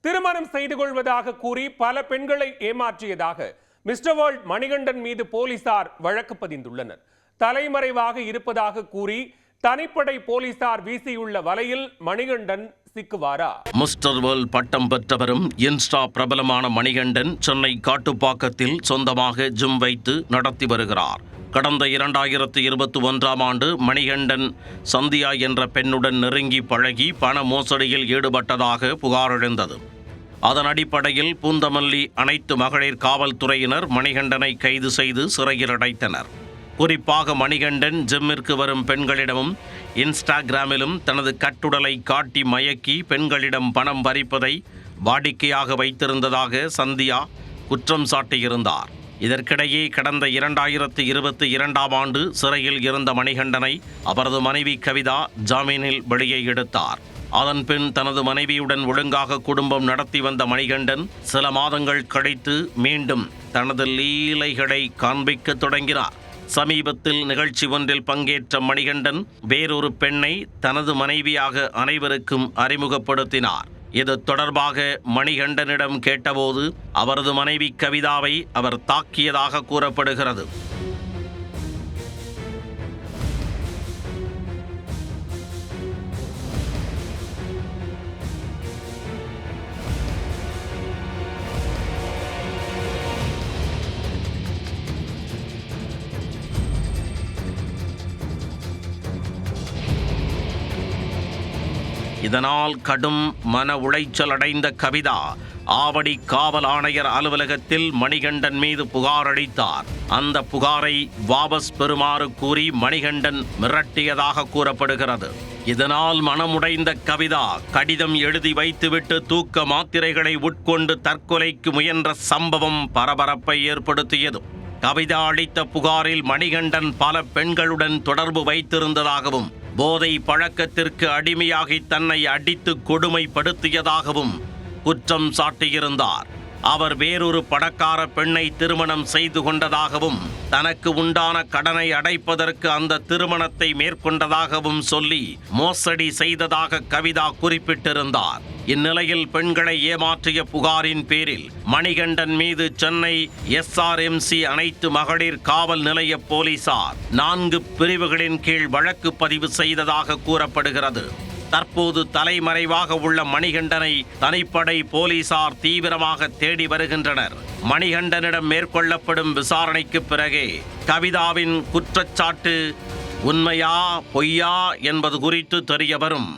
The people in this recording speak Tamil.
திருமணம் செய்து கொள்வதாக கூறி பல பெண்களை ஏமாற்றியதாக மிஸ்டர் வேர்ல்ட் மணிகண்டன் மீது போலீசார் வழக்கு பதிந்துள்ளனர். தலைமறைவாக இருப்பதாக கூறி தனிப்படை போலீசார் வீசியுள்ள வலையில் மணிகண்டன் சிக்குவாரா? மிஸ்டர் வேர்ல்ட் பட்டம் பெற்றவரும் இன்ஸ்டா பிரபலமான மணிகண்டன் சென்னை காட்டுப்பாக்கத்தில் சொந்தமாக ஜிம் வைத்து நடத்தி வருகிறார். கடந்த 2021ஆம் ஆண்டு மணிகண்டன் சந்தியா என்ற பெண்ணுடன் நெருங்கி பழகி பண மோசடியில் ஈடுபட்டதாக புகார் எழுந்தது. அதன் அடிப்படையில் பூந்தமல்லி அனைத்து மகளிர் காவல்துறையினர் மணிகண்டனை கைது செய்து சிறையில் அடைத்தனர். குறிப்பாக மணிகண்டன் ஜிம்மிற்கு வரும் பெண்களிடமும் இன்ஸ்டாகிராமிலும் தனது கட்டுடலை காட்டி மயக்கி பெண்களிடம் பணம் பறிப்பதை வாடிக்கையாக வைத்திருந்ததாக சந்தியா குற்றம் சாட்டியிருந்தார். இதற்கிடையே கடந்த 2022ஆம் ஆண்டு சிறையில் இருந்த மணிகண்டனை அவரது மனைவி கவிதா ஜாமீனில் வெளியே எடுத்தார். அதன்பின் தனது மனைவியுடன் ஒழுங்காக குடும்பம் நடத்தி வந்த மணிகண்டன் சில மாதங்கள் கழித்து மீண்டும் தனது லீலைகளை காண்பிக்க தொடங்கினார். சமீபத்தில் நிகழ்ச்சி ஒன்றில் பங்கேற்ற மணிகண்டன் வேறொரு பெண்ணை தனது மனைவியாக அனைவருக்கும் அறிமுகப்படுத்தினார். இது தொடர்பாக மணிகண்டனிடம் கேட்டபோது அவரது மனைவி கவிதாவை அவர் தாக்கியதாக கூறப்படுகிறது. இதனால் கடும் மன உளைச்சல் அடைந்த கவிதா ஆவடி காவல் ஆணையர் அலுவலகத்தில் மணிகண்டன் மீது புகார் அளித்தார். அந்த புகாரை வாபஸ் பெறுமாறு கூறி மணிகண்டன் மிரட்டியதாக கூறப்படுகிறது. இதனால் மனமுடைந்த கவிதா கடிதம் எழுதி வைத்துவிட்டு தூக்க மாத்திரைகளை உட்கொண்டு தற்கொலைக்கு முயன்ற சம்பவம் பரபரப்பை ஏற்படுத்தியது. கவிதா அளித்த புகாரில் மணிகண்டன் பல பெண்களுடன் தொடர்பு வைத்திருந்ததாகவும் போதை பழக்கத்திற்கு அடிமையாகி தன்னை அடித்து கொடுமைப்படுத்தியதாகவும் குற்றம் சாட்டியிருந்தார். அவர் வேறொரு பணக்கார பெண்ணை திருமணம் செய்து கொண்டதாகவும் தனக்கு உண்டான கடனை அடைப்பதற்கு அந்த திருமணத்தை மேற்கொண்டதாகவும் சொல்லி மோசடி செய்ததாக கவிதா குறிப்பிட்டிருந்தார். இந்நிலையில் பெண்களை ஏமாற்றிய புகாரின் பேரில் மணிகண்டன் மீது சென்னை SRMC அனைத்து மகளிர் காவல் நிலைய போலீசார் 4 பிரிவுகளின் கீழ் வழக்கு பதிவு செய்ததாக கூறப்படுகிறது. தற்போது தலைமறைவாக உள்ள மணிகண்டனை தனிப்படை போலீசார் தீவிரமாக தேடி வருகின்றனர். மணிகண்டனிடம் மேற்கொள்ளப்படும் விசாரணைக்கு பிறகே கவிதாவின் குற்றச்சாட்டு உண்மையா பொய்யா என்பது குறித்து தெரிய வரும்.